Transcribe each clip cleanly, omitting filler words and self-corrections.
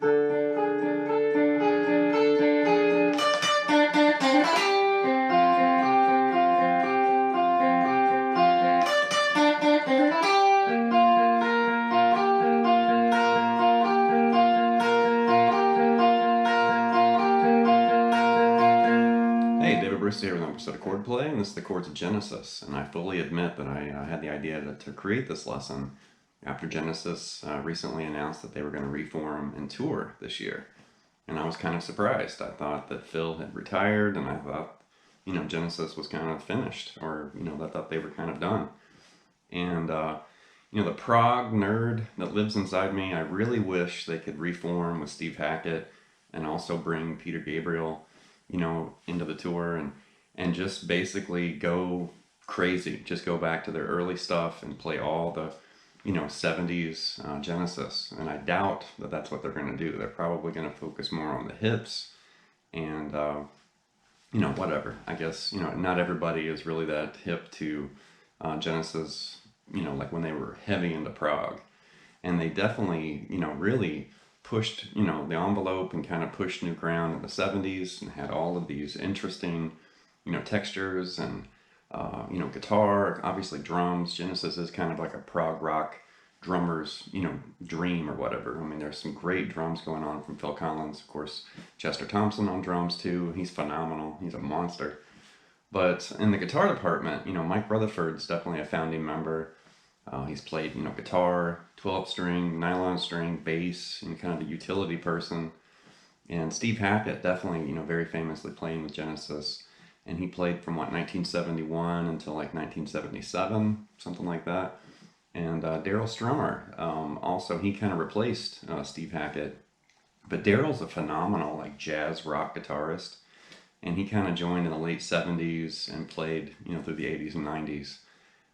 Here with an episode of Chordplay, and this is the Chords of Genesis. And I fully admit that I had the idea to create this lesson after Genesis recently announced that they were going to reform and tour this year. And I was kind of surprised. I thought that Phil had retired, and I thought, Genesis was kind of finished, or, I thought they were kind of done. And, the prog nerd that lives inside me, I really wish they could reform with Steve Hackett and also bring Peter Gabriel into the tour and just basically go crazy. Just go back to their early stuff and play all the, 70s Genesis. And I doubt that that's what they're going to do. They're probably going to focus more on the hits and, whatever. I guess, not everybody is really that hip to Genesis, like when they were heavy into prog. And they definitely, really pushed, the envelope and kind of pushed new ground in the 70s and had all of these interesting, textures and, guitar, obviously drums. Genesis is kind of like a prog rock drummer's, dream or whatever. I mean, there's some great drums going on from Phil Collins. Of course, Chester Thompson on drums too. He's phenomenal. He's a monster. But in the guitar department, Mike Rutherford's definitely a founding member. He's played, guitar, 12-string, nylon string, bass, and kind of the utility person. And Steve Hackett definitely, very famously playing with Genesis. And he played from, 1971 until, 1977, something like that. And Daryl Strummer, also, he kind of replaced Steve Hackett. But Daryl's a phenomenal, jazz rock guitarist. And he kind of joined in the late 70s and played, through the 80s and 90s.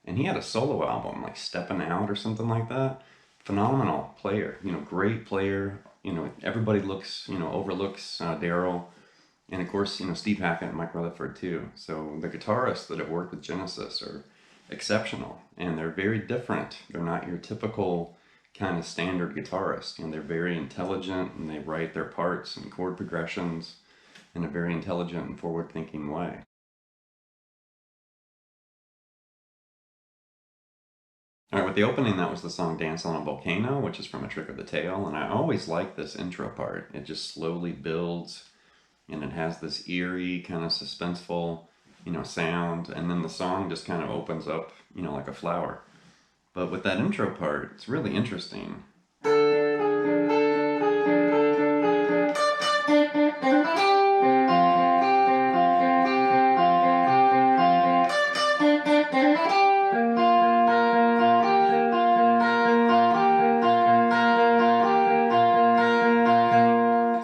And he had a solo album, like Steppin' Out or something like that. Phenomenal player, great player. Everybody overlooks Daryl. And of course, Steve Hackett and Mike Rutherford too. So the guitarists that have worked with Genesis are exceptional. And they're very different. They're not your typical kind of standard guitarist. They're very intelligent and they write their parts and chord progressions in a very intelligent and forward-thinking way. All right, with the opening, that was the song Dance on a Volcano, which is from A Trick of the Tail. And I always like this intro part. It just slowly builds, and it has this eerie, kind of suspenseful, sound. And then the song just kind of opens up, like a flower. But with that intro part, it's really interesting.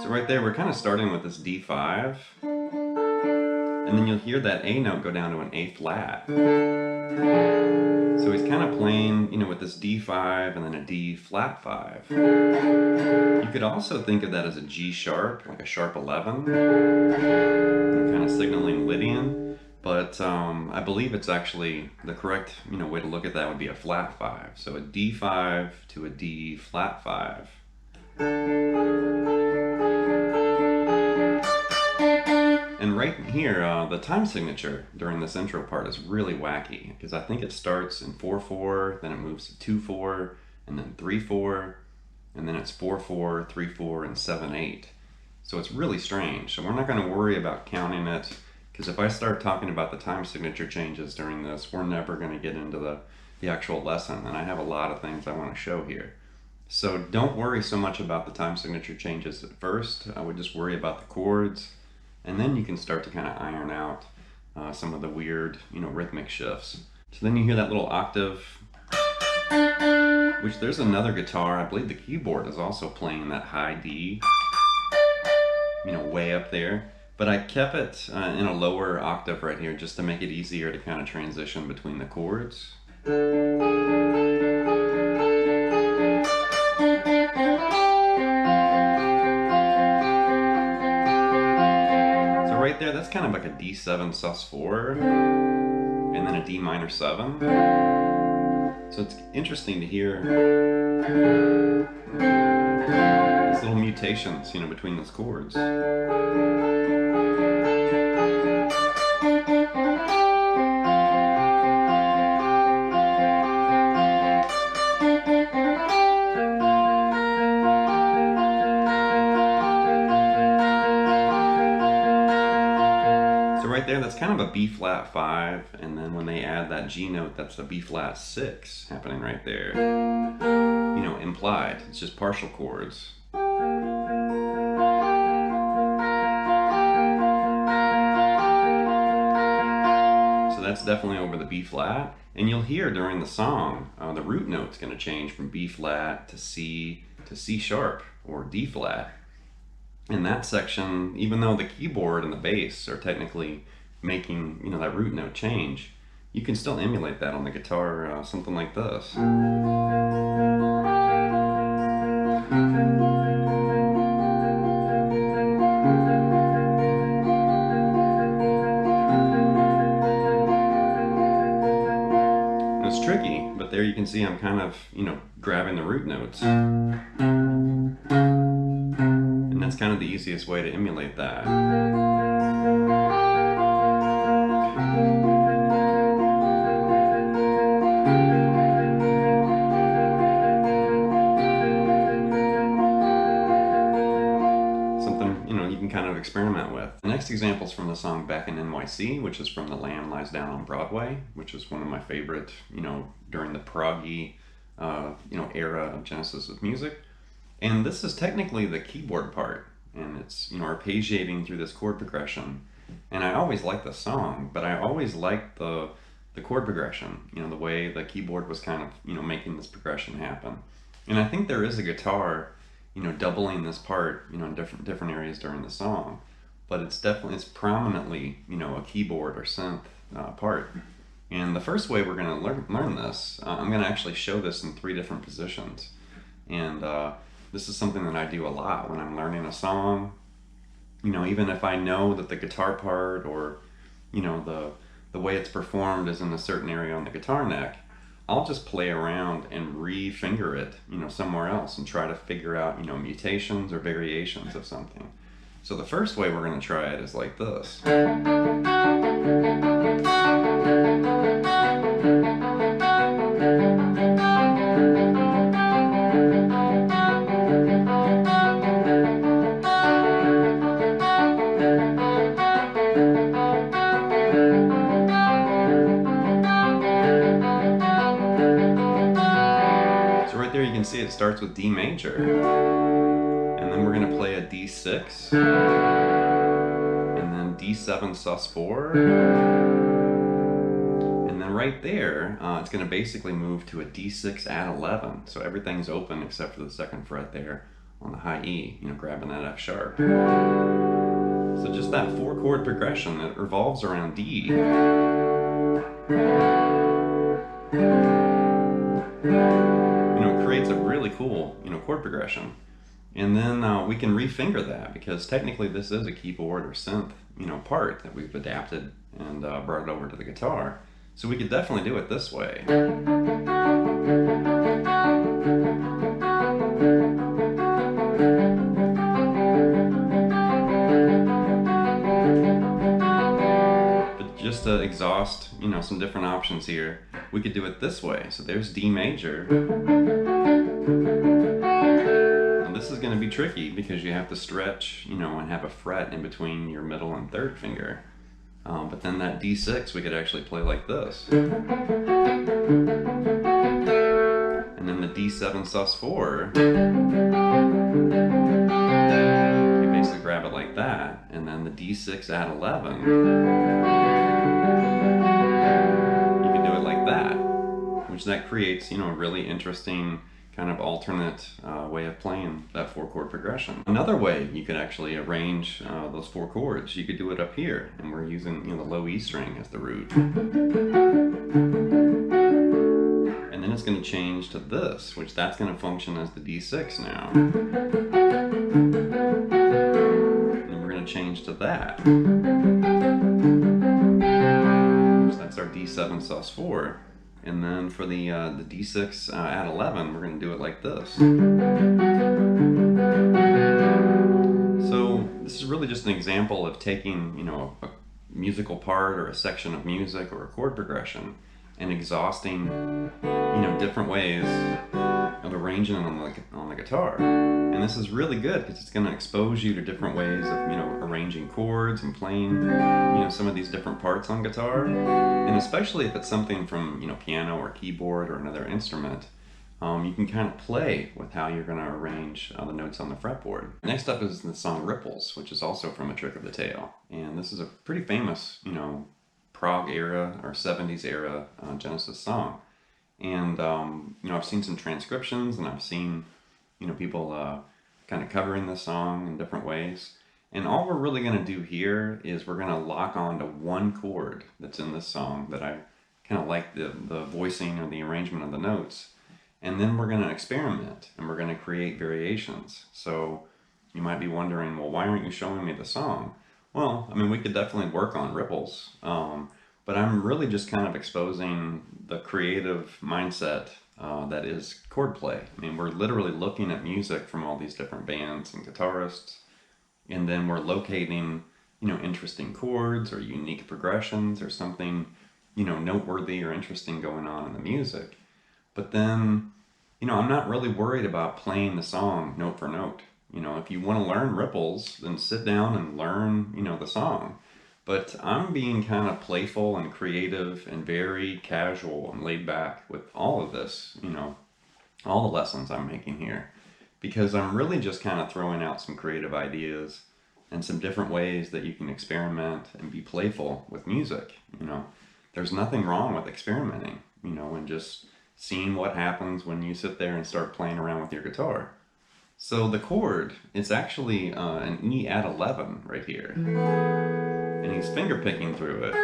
Right there, we're kind of starting with this D5, and then you'll hear that A note go down to an A flat. So he's kind of playing, with this D5 and then a D flat 5. You could also think of that as a G sharp, like a sharp 11, kind of signaling Lydian, but I believe it's actually the correct, way to look at that would be a flat 5. So a D5 to a D flat 5. And right here, the time signature during this intro part is really wacky because I think it starts in 4/4, then it moves to 2/4, and then 3/4, and then it's 4/4, 3/4, and 7/8. So it's really strange. So we're not going to worry about counting it because if I start talking about the time signature changes during this, we're never going to get into the actual lesson, and I have a lot of things I want to show here. So don't worry so much about the time signature changes at first. I would just worry about the chords. And then you can start to kind of iron out some of the weird, rhythmic shifts. So then you hear that little octave, which there's another guitar. I believe the keyboard is also playing that high D, way up there. But I kept it in a lower octave right here just to make it easier to kind of transition between the chords. Right there, that's kind of like a D7 sus4 and then a D minor 7. So it's interesting to hear this little mutations, between those chords. Right there, that's kind of a B flat 5, and then when they add that G note, that's a B flat 6 happening right there. Implied. It's just partial chords. So that's definitely over the B flat, and you'll hear during the song the root note's going to change from B flat to C sharp or D flat. In that section, even though the keyboard and the bass are technically making that root note change, you can still emulate that on the guitar, something like this. It's tricky, but there you can see I'm kind of grabbing the root notes. That's kind of the easiest way to emulate that. Something, you can kind of experiment with. The next example is from the song Back in NYC, which is from The Lamb Lies Down on Broadway, which is one of my favorite, during the prog-y, era of Genesis of music. And this is technically the keyboard part, and it's arpeggiating through this chord progression. And I always liked the song, but I always liked the chord progression, the way the keyboard was kind of making this progression happen. And I think there is a guitar doubling this part in different areas during the song, but it's prominently a keyboard or synth part. And the first way we're going to learn this, I'm going to actually show this in 3 different positions. And this is something that I do a lot when I'm learning a song. Even if I know that the guitar part or the way it's performed is in a certain area on the guitar neck, I'll just play around and re-finger it somewhere else and try to figure out mutations or variations of something. So the first way we're going to try it is like this. There you can see it starts with D major, and then we're going to play a D6, and then D7 sus4, and then right there it's going to basically move to a D6 add 11, so everything's open except for the 2nd fret there on the high E, grabbing that F sharp. So just that 4 chord progression that revolves around D. Creates a really cool, chord progression. And then we can refinger that, because technically this is a keyboard or synth, part that we've adapted and brought it over to the guitar. So we could definitely do it this way. But just to exhaust, some different options here, we could do it this way. So there's D major. And this is going to be tricky because you have to stretch, and have a fret in between your middle and 3rd finger. But then that D6 we could actually play like this. And then the D7 sus4, you basically grab it like that. And then the D6 add 11, you can do it like that, which that creates, a really interesting kind of alternate way of playing that 4 chord progression. Another way you could actually arrange those 4 chords, you could do it up here, and we're using the low E string as the root. And then it's going to change to this, which that's going to function as the D6 now. And then we're going to change to that. So that's our D7 sus4. And then for the D6 add 11, we're going to do it like this. really just an example of taking, you know, a musical part or a section of music or a chord progression and exhausting, you know, different ways of arranging it on the guitar. And this is really good because it's going to expose you to different ways of, you know, arranging chords and playing, you know, some of these different parts on guitar. And especially if it's something from, you know, piano or keyboard or another instrument, you can kind of play with how you're going to arrange the notes on the fretboard. Next up is the song Ripples, which is also from A Trick of the Tail. And this is a pretty famous, you know, prog-era or 70s era Genesis song. And, you know, I've seen some transcriptions and I've seen, you know, people kind of covering this song in different ways. And all we're really going to do here is we're going to lock on to one chord that's in this song that I kind of like the voicing or the arrangement of the notes. And then we're going to experiment and we're going to create variations. So you might be wondering, well, why aren't you showing me the song? Well, I mean, we could definitely work on Ripples, but I'm really just kind of exposing the creative mindset that is chordplay. I mean, we're literally looking at music from all these different bands and guitarists, and then we're locating, you know, interesting chords or unique progressions or something, you know, noteworthy or interesting going on in the music. But then, you know, I'm not really worried about playing the song note for note. You know, if you want to learn Ripples, then sit down and learn, you know, the song. But I'm being kind of playful and creative and very casual and laid back with all of this, you know, all the lessons I'm making here. Because I'm really just kind of throwing out some creative ideas and some different ways that you can experiment and be playful with music, you know. There's nothing wrong with experimenting, you know, and just seeing what happens when you sit there and start playing around with your guitar. So the chord, it's actually an E add 11 right here. And he's finger picking through it.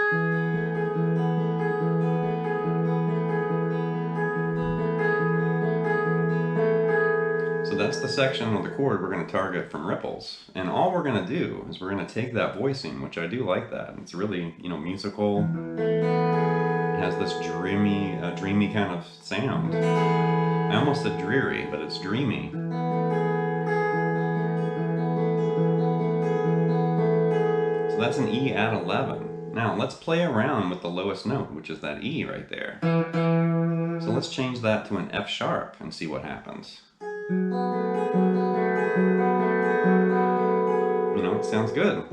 So that's the section of the chord we're going to target from Ripples. And all we're going to do is we're going to take that voicing, which I do like that. It's really, you know, musical. It has this dreamy kind of sound. I almost said dreary, but it's dreamy. So that's an E add 11. Now let's play around with the lowest note, which is that E right there. So let's change that to an F sharp and see what happens. You know, it sounds good.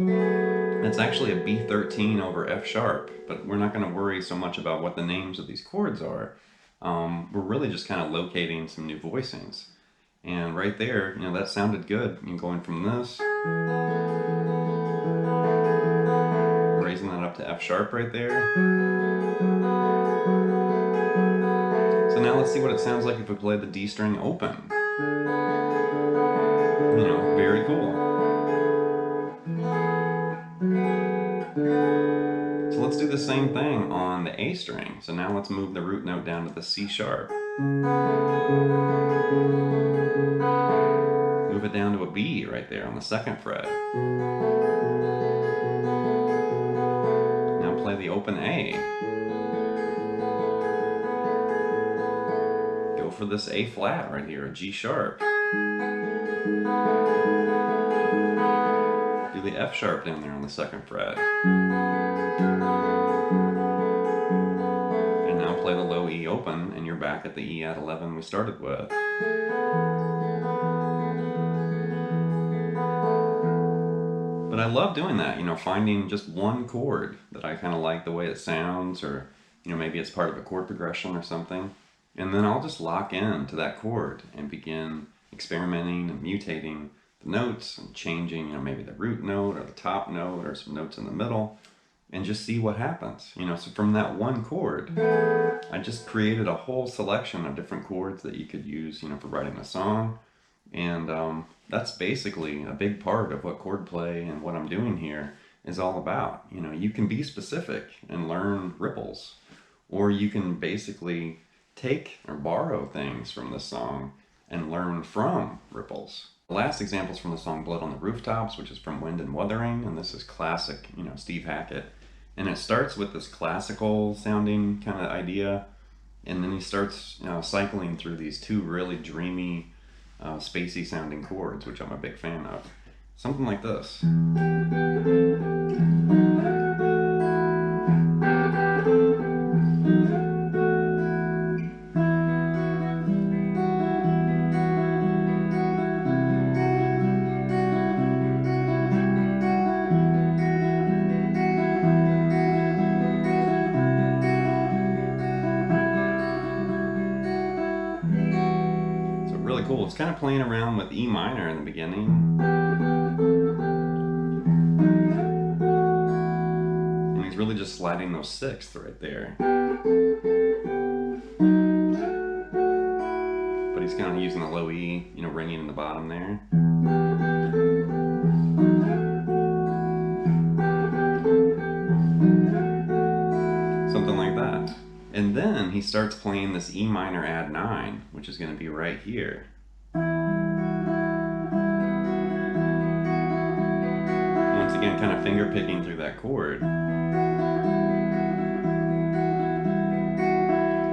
It's actually a B13 over F sharp, but we're not going to worry so much about what the names of these chords are. We're really just kind of locating some new voicings. And right there, you know, that sounded good. And going from this, raising that up to F sharp right there. So now let's see what it sounds like if we play the D string open. You know, very cool. So let's do the same thing on the A string. So now let's move the root note down to the C sharp. Move it down to a B right there on the 2nd fret. Now play the open A. Go for this A flat right here, a G sharp. Do the F sharp down there on the 2nd fret. And now play the low E open, and you're back at the E add 11 we started with. But I love doing that, you know, finding just one chord that I kind of like the way it sounds, or, you know, maybe it's part of a chord progression or something. And then I'll just lock in to that chord and begin experimenting and mutating the notes and changing, you know, maybe the root note or the top note or some notes in the middle, and just see what happens. You know, so from that one chord, I just created a whole selection of different chords that you could use, you know, for writing a song. And that's basically a big part of what chordplay and what I'm doing here is all about. You know, you can be specific and learn Ripples, or you can basically take or borrow things from the song and learn from Ripples. The last example is from the song Blood on the Rooftops, which is from Wind and Wuthering, and this is classic, you know, Steve Hackett. And it starts with this classical sounding kind of idea, and then he starts, you know, cycling through these two really dreamy, spacey sounding chords, which I'm a big fan of. Something like this. Really cool. It's kind of playing around with E minor in the beginning. And he's really just sliding those sixths right there. But he's kind of using the low E, you know, ringing in the bottom there. Something like that. And then he starts playing this E minor add 9, which is going to be right here. Once again, kind of finger picking through that chord.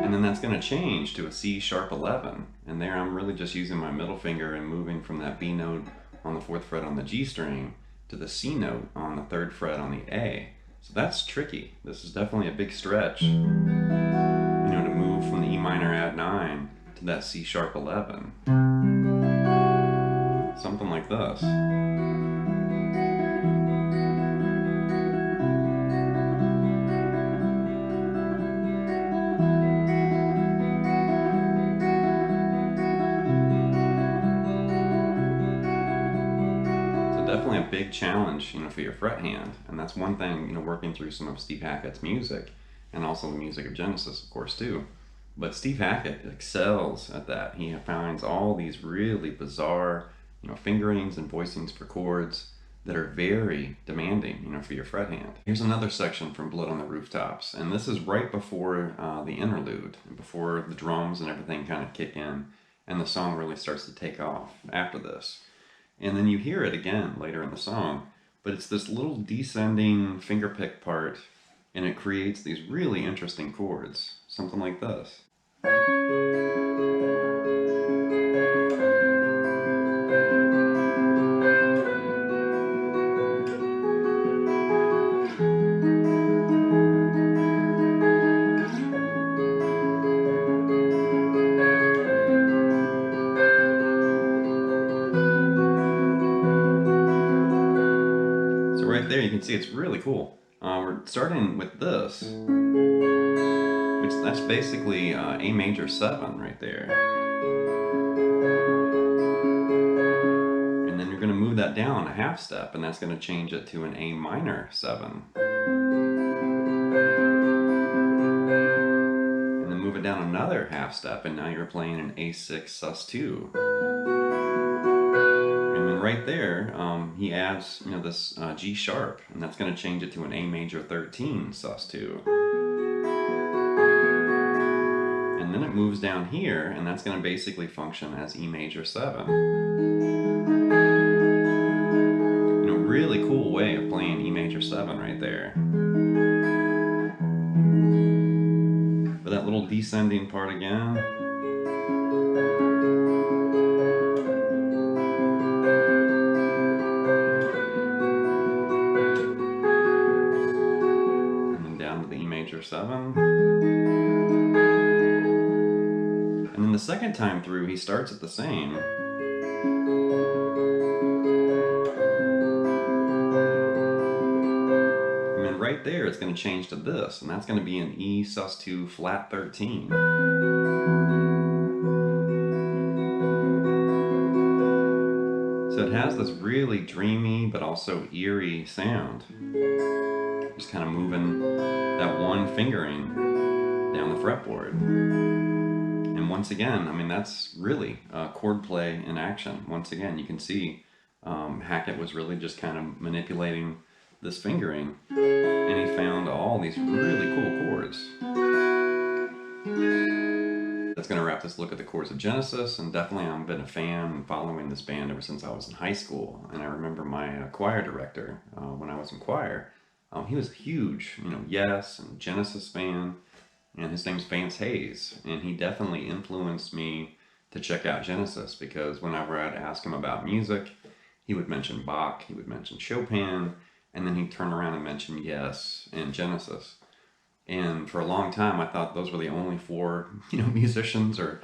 And then that's going to change to a C sharp 11. And there I'm really just using my middle finger and moving from that B note on the 4th fret on the G string to the C note on the 3rd fret on the A. So that's tricky. This is definitely a big stretch, you know, to move from the E minor add 9 to that C sharp 11. Something like this. Definitely a big challenge, you know, for your fret hand. And that's one thing, you know, working through some of Steve Hackett's music, and also the music of Genesis, of course, too. But Steve Hackett excels at that. He finds all these really bizarre, you know, fingerings and voicings for chords that are very demanding, you know, for your fret hand. Here's another section from Blood on the Rooftops, and this is right before the interlude, and before the drums and everything kind of kick in, and the song really starts to take off after this. And then you hear it again later in the song, but it's this little descending fingerpick part, and it creates these really interesting chords, something like this. There you can see it's really cool. We're starting with this, which that's basically A major 7 right there. And then you're going to move that down a half step, and that's going to change it to an A minor 7. And then move it down another half step, and now you're playing an A6 sus2. Right there, he adds, you know, this G sharp, and that's going to change it to an A major 13 sus2. And then it moves down here, and that's going to basically function as E major 7. You know, really cool way of playing E major 7 right there. But that little descending part again. Major 7. And then the second time through, he starts at the same. And then right there, it's going to change to this, and that's going to be an E sus2 flat 13. So it has this really dreamy but also eerie sound. Just kind of moving that one fingering down the fretboard. And once again, I mean, that's really chord play in action. Once again, you can see Hackett was really just kind of manipulating this fingering, and he found all these really cool chords. That's going to wrap this look at the Chords of Genesis, and definitely I've been a fan and following this band ever since I was in high school. And I remember my choir director, when I was in choir, he was a huge, you know, Yes and Genesis fan, and his name's Vance Hayes, and he definitely influenced me to check out Genesis, because whenever I'd ask him about music, He would mention Bach, he would mention Chopin, and then he'd turn around and mention Yes and Genesis. And for a long time, I thought those were the only four, musicians or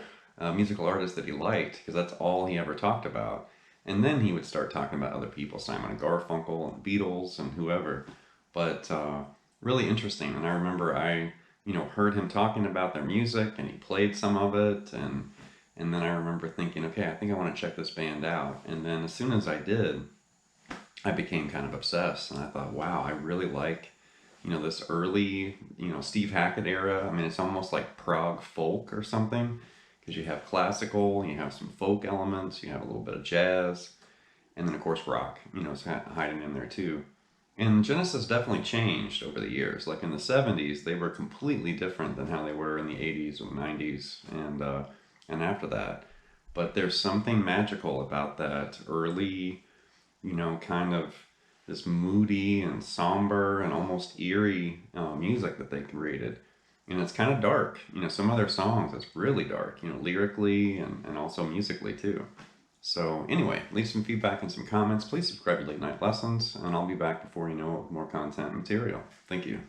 musical artists that he liked, because that's all he ever talked about. And then he would start talking about other people, Simon and Garfunkel and Beatles and whoever. But really interesting. And I remember I, heard him talking about their music, and he played some of it, and then I remember thinking, okay, I think I want to check this band out. And then as soon as I did, I became kind of obsessed, and I thought, wow, I really like, this early, Steve Hackett era. I mean, it's almost like prog folk or something, because you have classical, you have some folk elements, you have a little bit of jazz, and then of course rock, it's hiding in there too. And Genesis definitely changed over the years. Like in the 70s, they were completely different than how they were in the 80s and 90s and after that. But there's something magical about that early, kind of this moody and somber and almost eerie music that they created. And it's kind of dark. Some of their songs, it's really dark, lyrically and also musically too. So anyway, leave some feedback and some comments. Please subscribe to Late Night Lessons, and I'll be back before you know it with more content and material. Thank you.